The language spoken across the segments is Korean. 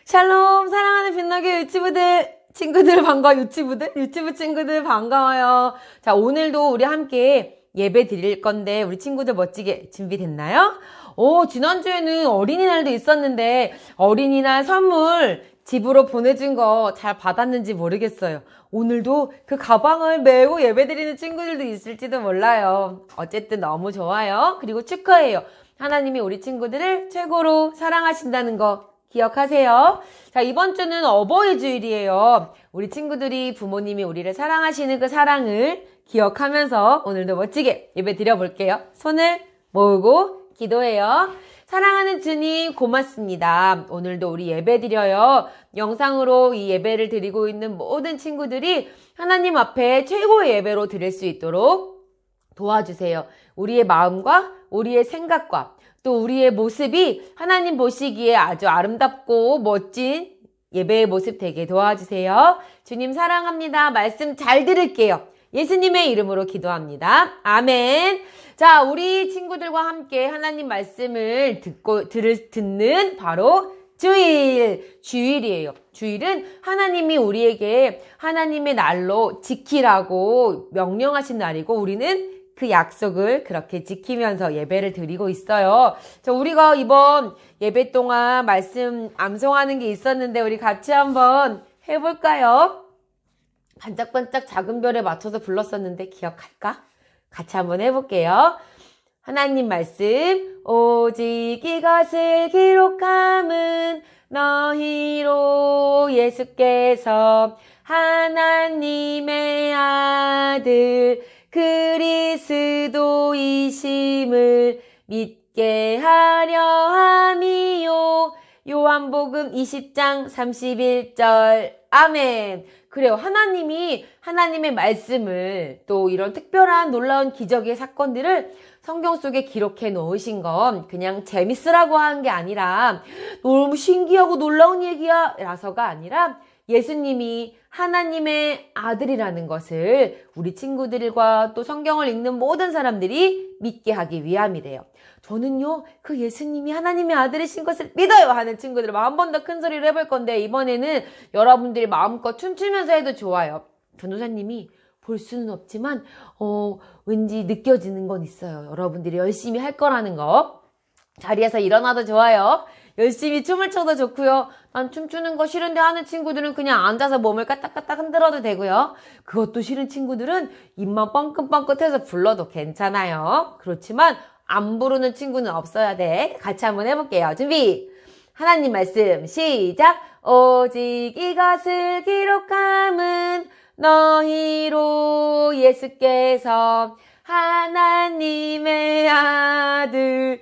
샬롬, 사랑하는 빛나게 유튜브들 친구들 반가워. 유튜브 친구들 반가워요. 자, 오늘도 우리 함께 예배 드릴 건데 우리 친구들 멋지게 준비됐나요? 지난주에는 어린이날도 있었는데 어린이날 선물 집으로 보내준 거 잘 받았는지 모르겠어요. 오늘도 그 가방을 메고 예배 드리는 친구들도 있을지도 몰라요. 어쨌든 너무 좋아요. 그리고 축하해요. 하나님이 우리 친구들을 최고로 사랑하신다는 거 기억하세요. 자, 이번 주는 어버이 주일이에요. 우리 친구들이 부모님이 우리를 사랑하시는 그 사랑을 기억하면서 오늘도 멋지게 예배 드려볼게요. 손을 모으고 기도해요. 사랑하는 주님 고맙습니다. 오늘도 우리 예배 드려요. 영상으로 이 예배를 드리고 있는 모든 친구들이 하나님 앞에 최고의 예배로 드릴 수 있도록 도와주세요. 우리의 마음과 우리의 생각과 또 우리의 모습이 하나님 보시기에 아주 아름답고 멋진 예배의 모습 되게 도와주세요. 주님 사랑합니다. 말씀 잘 들을게요. 예수님의 이름으로 기도합니다. 아멘. 자, 우리 친구들과 함께 하나님 말씀을 듣는 바로 주일이에요. 주일은 하나님이 우리에게 하나님의 날로 지키라고 명령하신 날이고 우리는 그 약속을 그렇게 지키면서 예배를 드리고 있어요. 자, 우리가 이번 예배 동안 말씀 암송하는 게 있었는데 우리 같이 한번 해볼까요? 반짝반짝 작은 별에 맞춰서 불렀었는데 기억할까? 같이 한번 해볼게요. 하나님 말씀 오직 이것을 기록함은 너희로 예수께서 하나님의 아들 그리스도이심을 믿게 하려 함이요. 요한복음 20장 31절 아멘. 그래요. 하나님이 하나님의 말씀을 또 이런 특별한 놀라운 기적의 사건들을 성경 속에 기록해 놓으신 건 그냥 재밌으라고 한 게 아니라 너무 신기하고 놀라운 얘기야 라서가 아니라 예수님이 하나님의 아들이라는 것을 우리 친구들과 또 성경을 읽는 모든 사람들이 믿게 하기 위함이래요. 저는요, 그 예수님이 하나님의 아들이신 것을 믿어요 하는 친구들 한 번 더 큰 소리를 해볼 건데 이번에는 여러분들이 마음껏 춤추면서 해도 좋아요. 전도사님이 볼 수는 없지만 왠지 느껴지는 건 있어요. 여러분들이 열심히 할 거라는 거. 자리에서 일어나도 좋아요. 열심히 춤을 춰도 좋고요. 난 춤추는 거 싫은데 하는 친구들은 그냥 앉아서 몸을 까딱까딱 흔들어도 되고요. 그것도 싫은 친구들은 입만 뻥긋뻥긋해서 불러도 괜찮아요. 그렇지만 안 부르는 친구는 없어야 돼. 같이 한번 해볼게요. 준비! 하나님 말씀 시작! 오직 이것을 기록함은 너희로 예수께서 하나님의 아들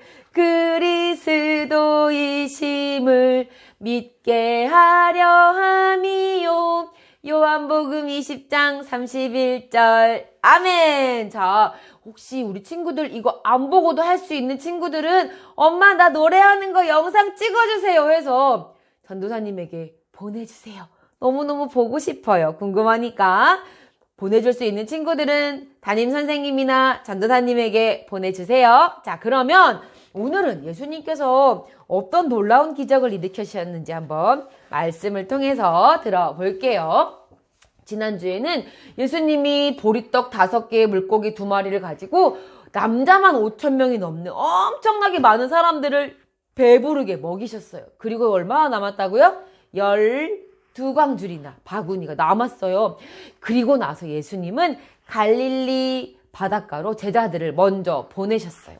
그리스도이심을 믿게 하려 함이요. 요한복음 20장 31절 아멘. 자, 혹시 우리 친구들 이거 안 보고도 할 수 있는 친구들은 엄마 나 노래하는 거 영상 찍어주세요 해서 전도사님에게 보내주세요. 너무너무 보고 싶어요. 궁금하니까 보내줄 수 있는 친구들은 담임선생님이나 전도사님에게 보내주세요. 자, 그러면 오늘은 예수님께서 어떤 놀라운 기적을 일으키셨는지 한번 말씀을 통해서 들어볼게요. 지난주에는 예수님이 보리떡 5개의 물고기 2마리를 가지고 남자만 5,000명이 넘는 엄청나게 많은 사람들을 배부르게 먹이셨어요. 그리고 얼마나 남았다고요? 12광줄이나 바구니가 남았어요. 그리고 나서 예수님은 갈릴리 바닷가로 제자들을 먼저 보내셨어요.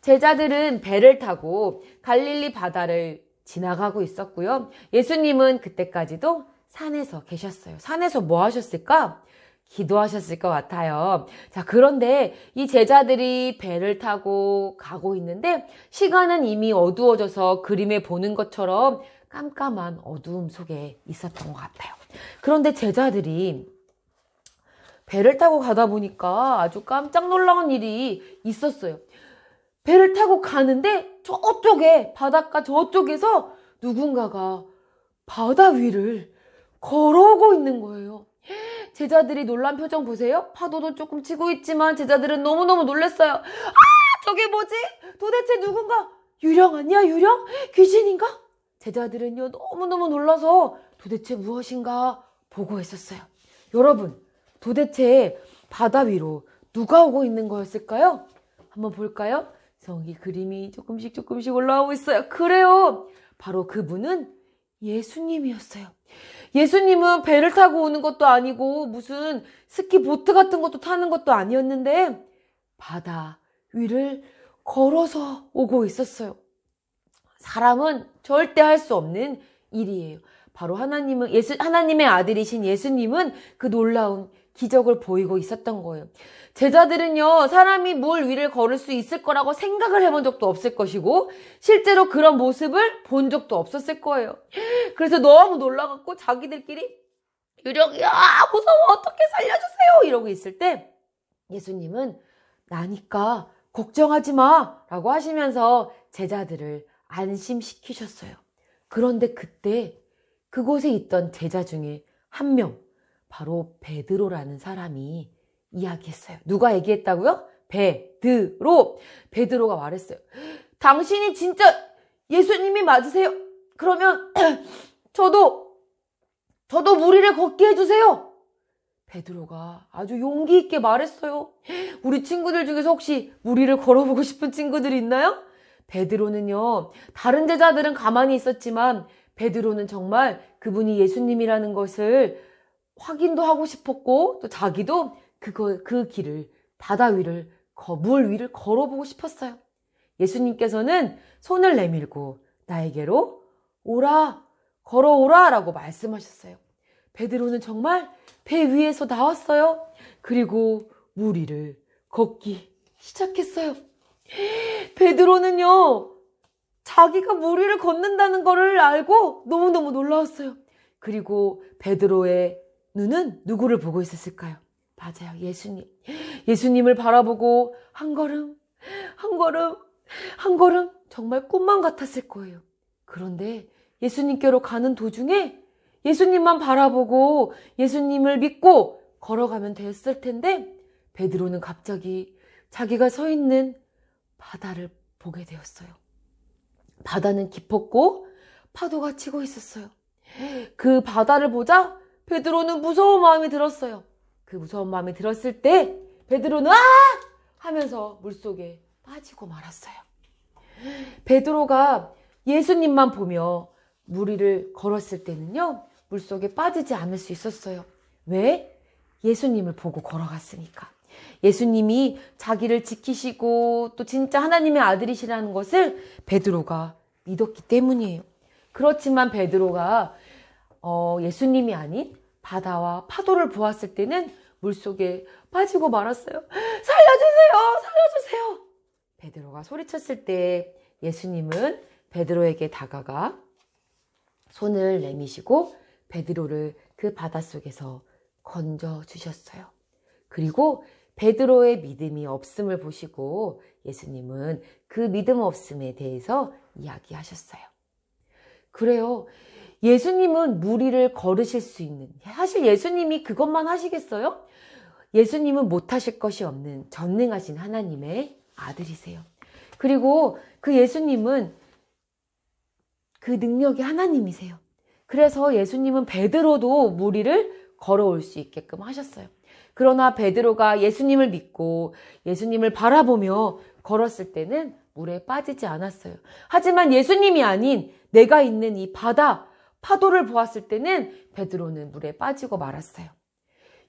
제자들은 배를 타고 갈릴리 바다를 지나가고 있었고요. 예수님은 그때까지도 산에서 계셨어요. 산에서 뭐 하셨을까? 기도하셨을 것 같아요. 자, 그런데 이 제자들이 배를 타고 가고 있는데 시간은 이미 어두워져서 그림에 보는 것처럼 깜깜한 어두움 속에 있었던 것 같아요. 그런데 제자들이 배를 타고 가다 보니까 아주 깜짝 놀라운 일이 있었어요. 배를 타고 가는데 저쪽에 바닷가 저쪽에서 누군가가 바다 위를 걸어오고 있는 거예요. 제자들이 놀란 표정 보세요. 파도도 조금 치고 있지만 제자들은 너무너무 놀랐어요. 아, 저게 뭐지? 도대체 누군가 유령 아니야? 유령? 귀신인가? 제자들은요, 너무너무 놀라서 도대체 무엇인가 보고 있었어요. 여러분, 도대체 바다 위로 누가 오고 있는 거였을까요? 한번 볼까요? 여기 그림이 조금씩 올라오고 있어요. 그래요. 바로 그분은 예수님이었어요. 예수님은 배를 타고 오는 것도 아니고 무슨 스키 보트 같은 것도 타는 것도 아니었는데 바다 위를 걸어서 오고 있었어요. 사람은 절대 할 수 없는 일이에요. 바로 하나님의 아들이신 예수님은 그 놀라운 기적을 보이고 있었던 거예요. 제자들은요, 사람이 물 위를 걸을 수 있을 거라고 생각을 해본 적도 없을 것이고, 실제로 그런 모습을 본 적도 없었을 거예요. 그래서 너무 놀라갖고 자기들끼리 유령이야, 무서워, 어떻게 살려주세요, 이러고 있을 때 예수님은 나니까 걱정하지 마 라고 하시면서 제자들을 안심시키셨어요. 그런데 그때 그곳에 있던 제자 중에 한 명, 바로 베드로라는 사람이 이야기했어요. 누가 얘기했다고요? 베드로가 말했어요. 당신이 진짜 예수님이 맞으세요? 그러면 저도 물 위를 걷게 해주세요. 베드로가 아주 용기 있게 말했어요. 우리 친구들 중에서 혹시 물 위를 걸어보고 싶은 친구들이 있나요? 베드로는요, 다른 제자들은 가만히 있었지만 베드로는 정말 그분이 예수님이라는 것을 확인도 하고 싶었고 또 자기도 그 길을 바다 위를 물 위를 걸어보고 싶었어요. 예수님께서는 손을 내밀고 나에게로 오라, 걸어오라 라고 말씀하셨어요. 베드로는 정말 배 위에서 나왔어요. 그리고 물 위를 걷기 시작했어요. 베드로는요, 자기가 물 위를 걷는다는 거를 알고 너무너무 놀라웠어요. 그리고 베드로의 눈은 누구를 보고 있었을까요? 맞아요, 예수님. 예수님을 바라보고 한 걸음 정말 꿈만 같았을 거예요. 그런데 예수님께로 가는 도중에 예수님만 바라보고 예수님을 믿고 걸어가면 됐을 텐데 베드로는 갑자기 자기가 서 있는 바다를 보게 되었어요. 바다는 깊었고 파도가 치고 있었어요. 그 바다를 보자 베드로는 무서운 마음이 들었어요. 그 무서운 마음이 들었을 때 베드로는 하면서 물속에 빠지고 말았어요. 베드로가 예수님만 보며 물 위를 걸었을 때는요, 물속에 빠지지 않을 수 있었어요. 왜? 예수님을 보고 걸어갔으니까. 예수님이 자기를 지키시고 또 진짜 하나님의 아들이시라는 것을 베드로가 믿었기 때문이에요. 그렇지만 베드로가 예수님이 아닌 바다와 파도를 보았을 때는 물속에 빠지고 말았어요. 살려주세요! 베드로가 소리쳤을 때 예수님은 베드로에게 다가가 손을 내미시고 베드로를 그 바닷속에서 건져주셨어요. 그리고 베드로의 믿음이 없음을 보시고 예수님은 그 믿음 없음에 대해서 이야기하셨어요. 그래요. 예수님은 물 위를 걸으실 수 있는, 사실 예수님이 그것만 하시겠어요? 예수님은 못하실 것이 없는 전능하신 하나님의 아들이세요. 그리고 그 예수님은 그 능력이 하나님이세요. 그래서 예수님은 베드로도 물 위를 걸어올 수 있게끔 하셨어요. 그러나 베드로가 예수님을 믿고 예수님을 바라보며 걸었을 때는 물에 빠지지 않았어요. 하지만 예수님이 아닌 내가 있는 이 바다, 파도를 보았을 때는 베드로는 물에 빠지고 말았어요.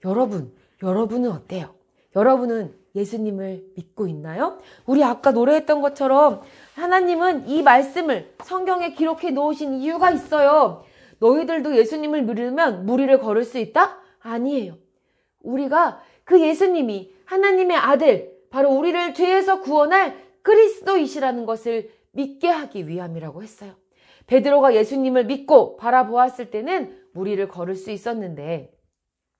여러분은 어때요? 여러분은 예수님을 믿고 있나요? 우리 아까 노래했던 것처럼 하나님은 이 말씀을 성경에 기록해 놓으신 이유가 있어요. 너희들도 예수님을 믿으면 물 위를 걸을 수 있다? 아니에요. 우리가 그 예수님이 하나님의 아들, 바로 우리를 죄에서 구원할 그리스도이시라는 것을 믿게 하기 위함이라고 했어요. 베드로가 예수님을 믿고 바라보았을 때는 물 위를 걸을 수 있었는데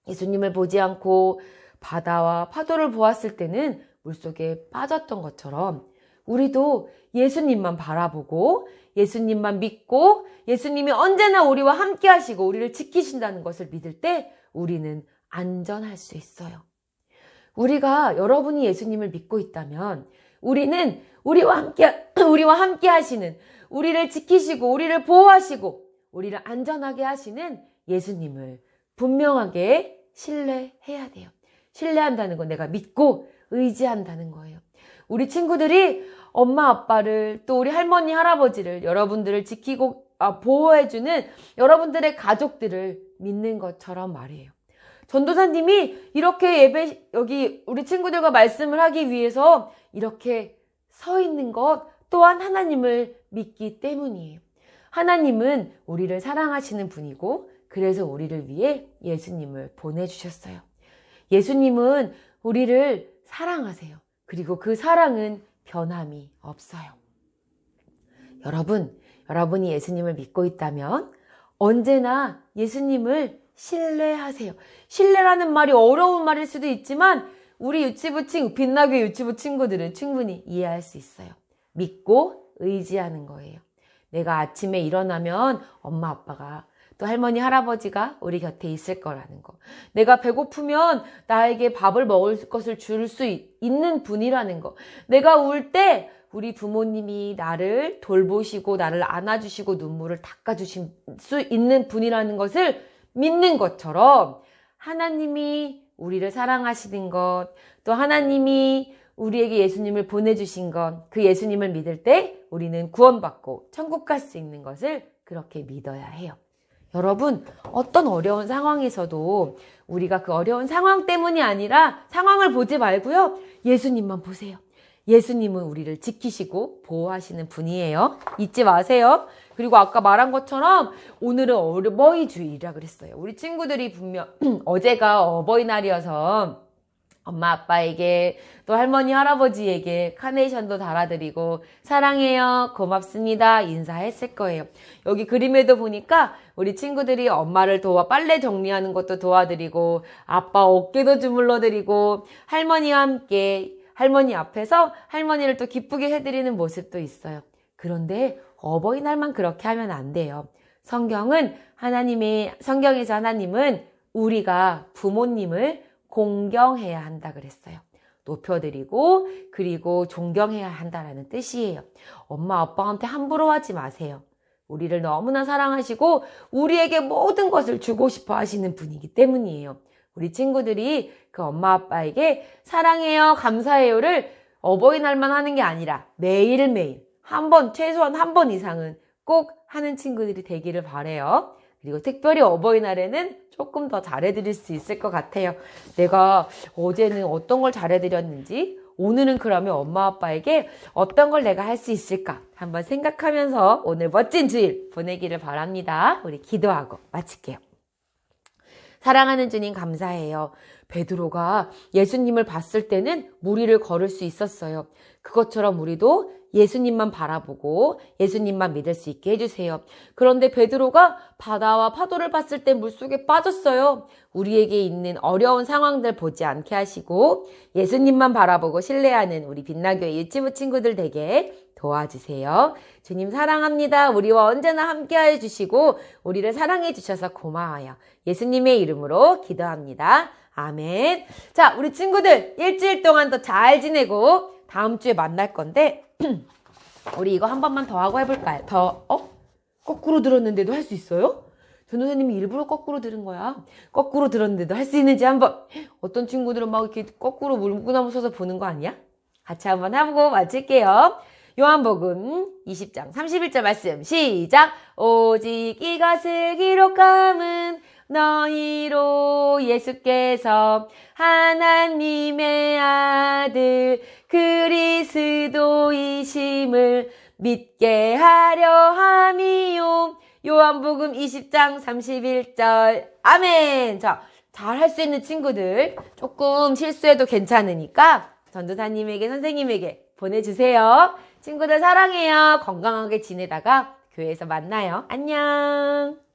예수님을 보지 않고 바다와 파도를 보았을 때는 물속에 빠졌던 것처럼 우리도 예수님만 바라보고 예수님만 믿고 예수님이 언제나 우리와 함께 하시고 우리를 지키신다는 것을 믿을 때 우리는 안전할 수 있어요. 여러분이 예수님을 믿고 있다면 우리는 우리와 함께 하시는 우리를 지키시고 우리를 보호하시고 우리를 안전하게 하시는 예수님을 분명하게 신뢰해야 돼요. 신뢰한다는 건 내가 믿고 의지한다는 거예요. 우리 친구들이 엄마 아빠를 또 우리 할머니 할아버지를 여러분들을 지키고 보호해주는 여러분들의 가족들을 믿는 것처럼 말이에요. 전도사님이 이렇게 여기 우리 친구들과 말씀을 하기 위해서 이렇게 서 있는 것 또한 하나님을 믿기 때문이에요. 하나님은 우리를 사랑하시는 분이고 그래서 우리를 위해 예수님을 보내주셨어요. 예수님은 우리를 사랑하세요. 그리고 그 사랑은 변함이 없어요. 여러분이 예수님을 믿고 있다면 언제나 예수님을 신뢰하세요. 신뢰라는 말이 어려운 말일 수도 있지만 우리 빛나게 유치부 친구들은 충분히 이해할 수 있어요. 믿고 의지하는 거예요. 내가 아침에 일어나면 엄마 아빠가 또 할머니 할아버지가 우리 곁에 있을 거라는 거. 내가 배고프면 나에게 밥을 먹을 것을 줄 수 있는 분이라는 거. 내가 울 때 우리 부모님이 나를 돌보시고 나를 안아주시고 눈물을 닦아주실 수 있는 분이라는 것을 믿는 것처럼 하나님이 우리를 사랑하시는 것, 또 하나님이 우리에게 예수님을 보내주신 것, 그 예수님을 믿을 때 우리는 구원받고 천국 갈 수 있는 것을 그렇게 믿어야 해요. 여러분, 어떤 어려운 상황에서도 우리가 그 어려운 상황 때문이 아니라 상황을 보지 말고요. 예수님만 보세요. 예수님은 우리를 지키시고 보호하시는 분이에요. 잊지 마세요. 그리고 아까 말한 것처럼 오늘은 어버이 주일이라 그랬어요. 우리 친구들이 분명 어제가 어버이날이어서 엄마 아빠에게 또 할머니 할아버지에게 카네이션도 달아드리고 사랑해요 고맙습니다 인사했을 거예요. 여기 그림에도 보니까 우리 친구들이 엄마를 빨래 정리하는 것도 도와드리고 아빠 어깨도 주물러드리고 할머니와 함께 할머니 앞에서 할머니를 또 기쁘게 해드리는 모습도 있어요. 그런데 어버이날만 그렇게 하면 안 돼요. 성경에서 하나님은 우리가 부모님을 공경해야 한다 그랬어요. 높여드리고 그리고 존경해야 한다라는 뜻이에요. 엄마 아빠한테 함부로 하지 마세요. 우리를 너무나 사랑하시고 우리에게 모든 것을 주고 싶어 하시는 분이기 때문이에요. 우리 친구들이 그 엄마 아빠에게 사랑해요 감사해요를 어버이날만 하는 게 아니라 매일매일 최소한 한 번 이상은 꼭 하는 친구들이 되기를 바라요. 그리고 특별히 어버이날에는 조금 더 잘해드릴 수 있을 것 같아요. 내가 어제는 어떤 걸 잘해드렸는지 오늘은 그러면 엄마 아빠에게 어떤 걸 내가 할 수 있을까 한번 생각하면서 오늘 멋진 주일 보내기를 바랍니다. 우리 기도하고 마칠게요. 사랑하는 주님 감사해요. 베드로가 예수님을 봤을 때는 무리를 걸을 수 있었어요. 그것처럼 우리도 예수님만 바라보고 예수님만 믿을 수 있게 해주세요. 그런데 베드로가 바다와 파도를 봤을 때 물속에 빠졌어요. 우리에게 있는 어려운 상황들 보지 않게 하시고 예수님만 바라보고 신뢰하는 우리 빛나교회 유치부 친구들 되게 도와주세요. 주님 사랑합니다. 우리와 언제나 함께하여 주시고 우리를 사랑해 주셔서 고마워요. 예수님의 이름으로 기도합니다. 아멘. 자, 우리 친구들 일주일 동안 더 잘 지내고 다음 주에 만날 건데 우리 이거 한 번만 더 하고 해볼까요? 거꾸로 들었는데도 할 수 있어요? 전도사님이 일부러 거꾸로 들은 거야. 거꾸로 들었는데도 할 수 있는지 한번. 어떤 친구들은 막 이렇게 거꾸로 물구나무 서서 보는 거 아니야? 같이 한번 해보고 마칠게요. 요한복음 20장 31절 말씀 시작. 오직 이것을 기록함은 너희로 예수께서 하나님의 아들 그리스도이심을 믿게 하려 함이요. 요한복음 20장 31절 아멘. 자, 잘 할 수 있는 친구들 조금 실수해도 괜찮으니까 전도사님에게 선생님에게 보내주세요. 친구들 사랑해요. 건강하게 지내다가 교회에서 만나요. 안녕.